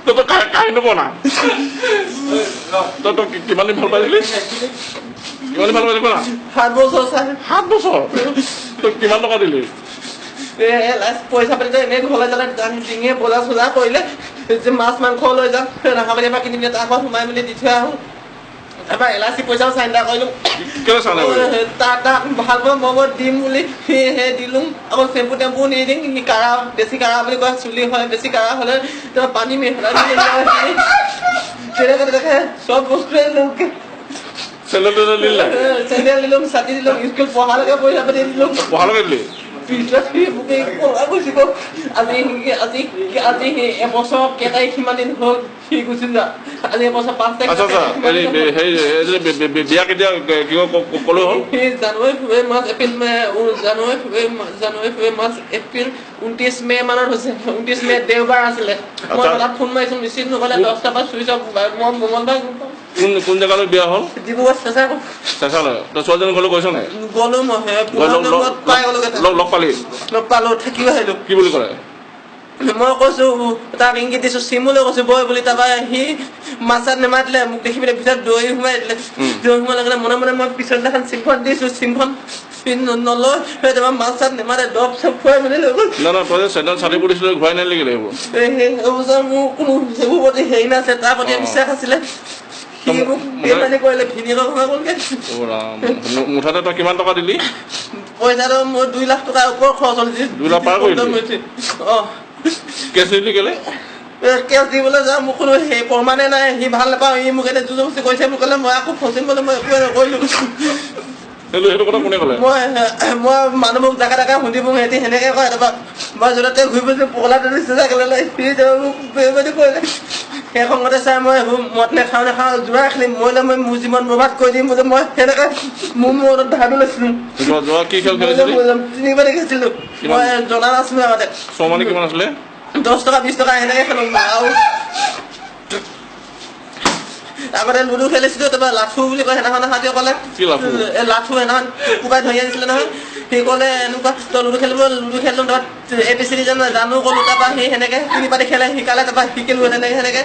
তই কাহিনী নকনা তই কিমান দিন ভাল পাইছিলি কিমান দিন ভাল পাইছিলি না 7 বছৰ ছাৰ 7 বছৰ তই কিমান টকা দিলি পইচা পাতি এনে ঘৰলৈ যালে ডিঙিয়ে বজাৰ চজাৰ কৰিলে যে মাছ মাংস লৈ যাম ৰাখাবাৰীৰ পৰা কিনি তাৰ ঘৰত সোমাই মেলি দি থৈ আহোঁ এবাৰ LIC পইচাও চাইন কৰিলোঁ তাক ভাল পোৱা মই দিম বুলি সেই দিলোঁ আকৌ চেম্পু টেম্পু নি দিম সি কাঢ়া বেছি কাঢ়া বুলি কয় চুলি হয় বেছি কাঢ়া হ'লে পানী মিহলাই তেনেকৈ দেখে চব বস্তুৱে চেণ্ডেল দিলোঁ ছাতি দিলোঁ স্কুল পঢ়ালৈকে পইচা পাতি দিলোঁ পঢ়ালৈকে দিলি আজি এবছৰ কেই তাৰিখ সিমান দিন হ'ল সি গুচি যা আজি এবছৰ 5 তাৰিখ বিয়া কেতিয়া ক'লৈ হ'ল জানুৱাৰী ফেব্ৰুৱাৰী মাৰ্চ এপ্ৰিল মে জানুৱাৰী ফেব্ৰুৱাৰী মাৰ্চ এপ্ৰিল 29 মে মানত হৈছে 29 মে দেওবাৰ আছিলে মই তাত ফোন মাৰিছোঁ ৰিচিভ নকৰিলে 10টা পৰা চুইচ অফ মই মঙলবাৰ কোন জেগালৈ বিয়া হ'ল ডিব্ৰুগড় চেঁচালৈ তই ছোৱালীজনী ঘৰলৈ গৈছ নাই গ'লো মই লগ পালি লগ পালোঁ থাকিব আহিলোঁ কি বুলি ক'লে মই কৈছোঁ তাক ইংগিত দিছোঁ চিমুলৈ কৈছোঁ বই বুলি তাৰপৰা সি মাছ চাত নেমাতিলে মোক দেখি পেলাই ভিতৰত দৈ সোমাই দিলে দৈ সোমাই লগে মনে মনে মই পিছত দিনাখন চিমখন দিছোঁ চিমখন নলয় তাৰপৰা মাছ চাত নেমাতে দৰৱ চব খুৱাই মেলি লৈ গ'ল তই যে চেণ্ডেল চাটিবোৰ দিছিলো ঘূৰাই নালিগিলে সেইবোৰ মোৰ কোনো সেইবোৰ প্ৰতি হেৰি নাছিলে তাৰ প্ৰতি বিশ্বাস আছিলে সি মোক বেমানি কৰিলে ভিনিয়েকৰ ঘৰ গ'লগৈ মুঠতে তই কিমান টকা দিলি পইচাটো মোৰ 2 লাখ টকাৰ ওপৰত খৰচ হ'ল 2 লাখ পাৰ কৰিলি অঁ কেছ নিদিলি কেলে কেছ দিবলৈ যাওঁ মোক কোনো সেই প্ৰমাণে নাই সি ভাল নাপাওঁ সি মোক এতিয়া জুজবস্তি কৰিছে মোক ক'লে মই আকৌ ফচিম বুলি মই একোৱে নকৰিলোঁ সেইটো কথা কোনে ক'লে মই মানুহবোৰক জাগা জাগা সুধিব সিহঁতি সেনেকৈ কয় তাৰপৰা মই য'তে ঘূৰি ফুৰিছোঁ পগলাটো চেষ্টা কৰিলে সি মোক বেমানি কৰিলে সেই খঙতে চাই মই এইবোৰ মদ নাখাওঁ যোৰা খেলিম মৰিলে মই মোৰ জীৱন বৰবাদ কৰি দিম বোলে মই সেনেকৈ মোৰ মনত ভাবি লৈছিলোঁ 3 খেলিছিলোঁ মই জনা নাছিলোঁ আগতে চৌমানি কিমান আছিলে 10 টকা 20 টকা সেনেকৈ খেলোঁ আৰু আগতে লুডু খেলিছিলোঁ তাৰপৰা লাঠু বুলি কয় সেইদিনাখন হাতীয়ে ক'লে লাঠু সেইদিনাখন কোবাই ধৰি আনিছিলে নহয় সি ক'লে এনেকুৱা তই লুডু খেলিলোঁ তাৰপৰা ABCD জানো ক'লোঁ তাৰপৰা সি সেনেকৈ 3 পাতি খেলে শিকালে তাৰপৰা শিকিলোঁ সেনেকৈ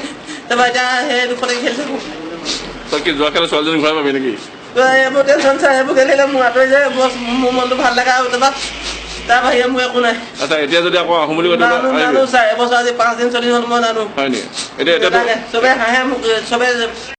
তাৰপৰা এতিয়া সেই দুখতে খেলিছোঁ তই কি যোৱা খেলে ছোৱালীজনী ঘূৰাই পাবি নেকি এইবোৰ টেনশ্যন চাই সেইবোৰ খেলিলে মোৰ আঁতৰি যায় মোৰ মনটো ভাল লাগে আৰু তাৰপৰা তাৰ বাহিৰে মোৰ একো নাই আচ্ছা এতিয়া যদি আকৌ আহোঁ বুলি নানো ছাৰ এবছৰ আজি 5 দিন 4 দিন হ'ল মই নানো হয় নেকি এতিয়া চবে হাঁহে মোক চবে